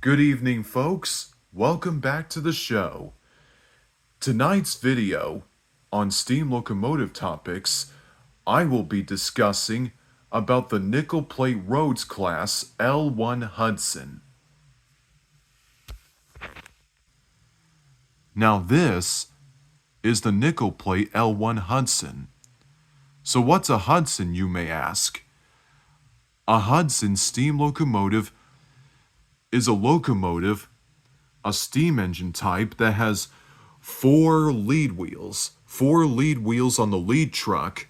Good evening, folks. Welcome back to the show. Tonight's video on Steam Locomotive Topics, I will be discussing about the Nickel Plate Roads class L1 Hudson. Now this is the Nickel Plate L1 Hudson. So what's a Hudson, you may ask? A Hudson steam locomotive is a locomotive, a steam engine type that has four lead wheels on the lead truck,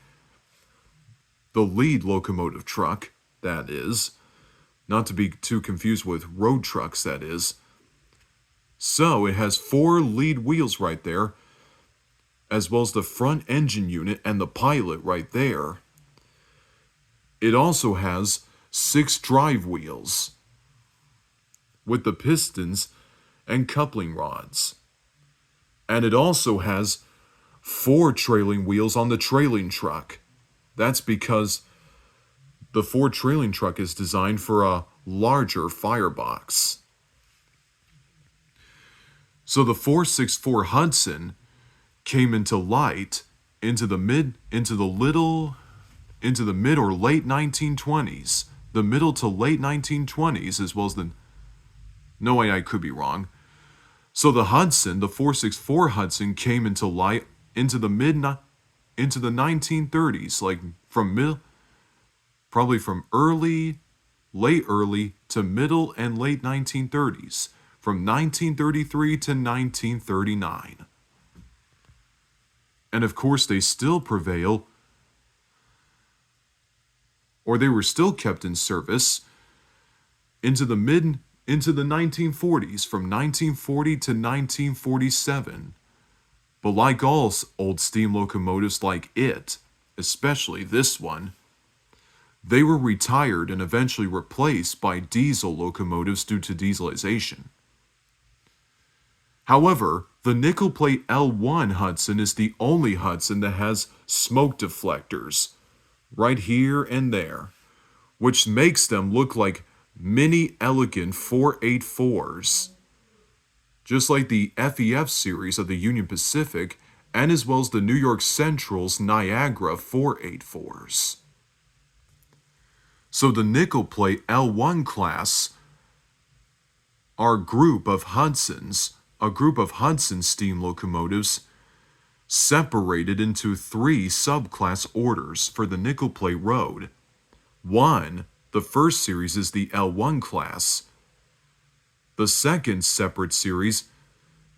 the lead locomotive truck, that is, not to be too confused with road trucks, that is. So it has four lead wheels right there, as well as the front engine unit and the pilot right there. It also has 6 drive wheels with the pistons and coupling rods. And it also has 4 trailing wheels on the trailing truck. That's because the Ford trailing truck is designed for a larger firebox. So the 464 Hudson came into light into the mid or late 1920s. The middle to late 1920s, as well as the... No way, I could be wrong. So the 464 Hudson came into light into the 1930s, like probably from late early to middle and late 1930s, from 1933 to 1939. And of course they still prevail, or they were still kept in service into the 1940s, from 1940 to 1947. But like all old steam locomotives like it, especially this one, they were retired and eventually replaced by diesel locomotives due to dieselization. However, the Nickel Plate L1 Hudson is the only Hudson that has smoke deflectors right here and there, which makes them look like mini elegant 484s, just like the FEF series of the Union Pacific, and as well as the New York Central's Niagara 484s. So the Nickel Plate L1 class are a group of Hudson steam locomotives separated into 3 subclass orders for the Nickel Plate Road. The first series is the L1 class. The second separate series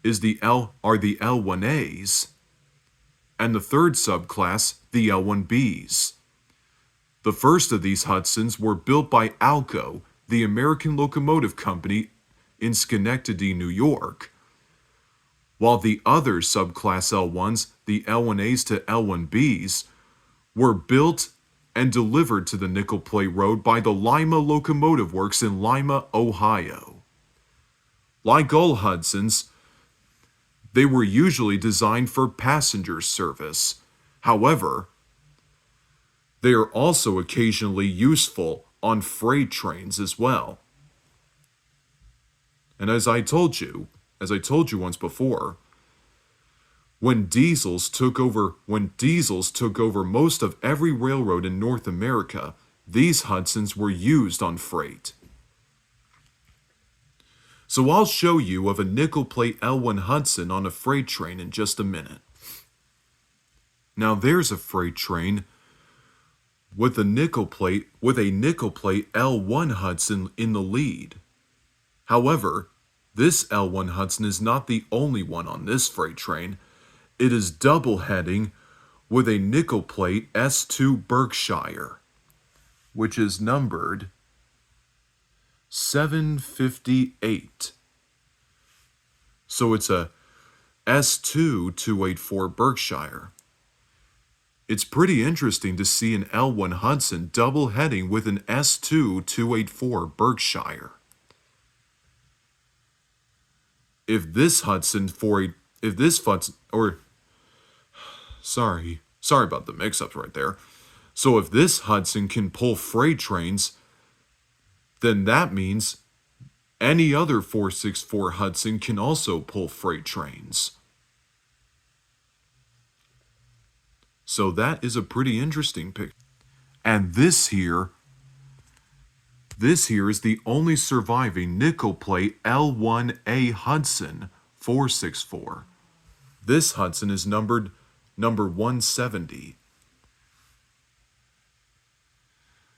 is the L1As, and the third subclass, the L1Bs. The first of these Hudsons were built by Alco, the American Locomotive Company in Schenectady, New York, while the other subclass L1s, the L1As to L1Bs, were built and delivered to the Nickel Plate Road by the Lima Locomotive Works in Lima, Ohio. Like all Hudsons, they were usually designed for passenger service. However, they are also occasionally useful on freight trains as well. And as I told you once before, when diesels took over most of every railroad in North America, these Hudsons were used on freight. So I'll show you of a Nickel Plate L1 Hudson on a freight train in just a minute. Now there's a freight train with a nickel plate L1 Hudson in the lead. However, this L1 Hudson is not the only one on this freight train. It is double heading with a nickel plate S2 Berkshire, which is numbered 758. So it's a S2 284 Berkshire. It's pretty interesting to see an L1 Hudson double heading with an S2 284 Berkshire. Sorry about the mix-ups right there. So if this Hudson can pull freight trains, then that means Any other 464 Hudson can also pull freight trains. So that is a pretty interesting picture. And this here is the only surviving Nickel Plate L1 Hudson 464. This Hudson is number 170.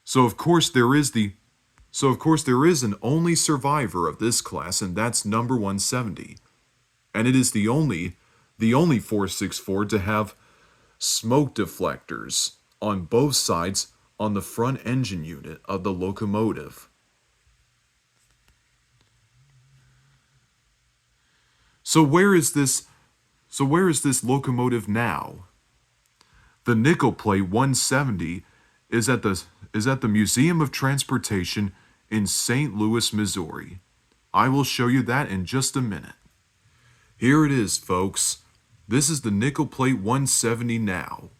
So of course there is an only survivor of this class, and that's number 170. And it is the only 464 to have smoke deflectors on both sides on the front engine unit of the locomotive. So where is this locomotive now? The Nickel Plate 170 is at the Museum of Transportation in St. Louis, Missouri. I will show you that in just a minute. Here it is, folks. This is the Nickel Plate 170 now.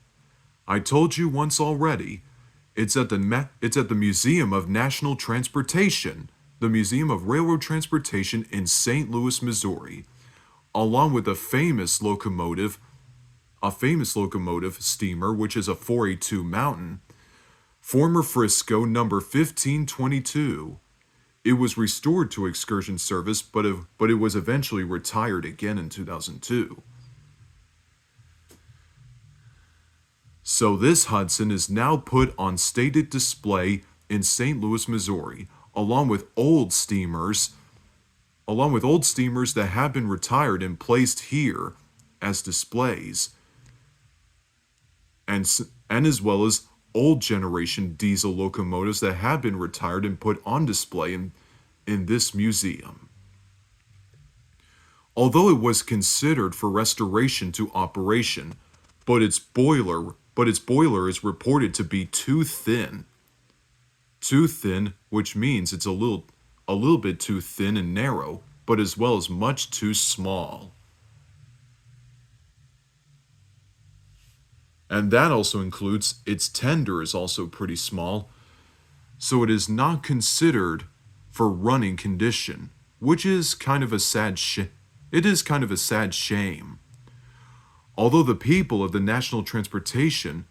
I told you once already, it's at the Museum of National Transportation, the Museum of Railroad Transportation in St. Louis, Missouri, along with a famous locomotive steamer, which is a 482 Mountain, former Frisco number 1522. It was restored to excursion service, but it was eventually retired again in 2002. So this Hudson is now put on stated display in St. Louis, Missouri, along with old steamers that have been retired and placed here as displays, and as well as old generation diesel locomotives that have been retired and put on display in this museum. Although it was considered for restoration to operation, but its boiler is reported to be too thin. Too thin, which means it's a little bit too thin and narrow, but as well as much too small. And that also includes its tender is also pretty small, so it is not considered for running condition, which is kind of a sad shame. Although the people of the National Transportation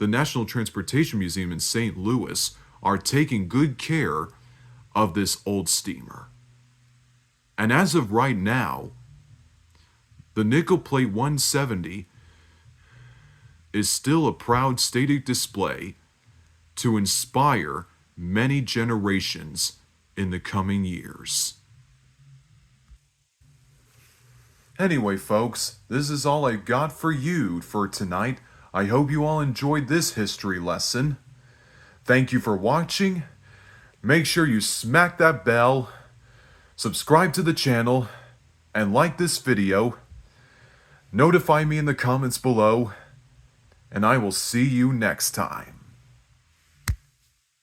Museum in St. Louis are taking good care of this old steamer. And as of right now, the Nickel Plate 170 is still a proud static display to inspire many generations in the coming years. Anyway, folks, this is all I got for you for tonight. I hope you all enjoyed this history lesson. Thank you for watching. Make sure you smack that bell, subscribe to the channel, and like this video. Notify me in the comments below, and I will see you next time.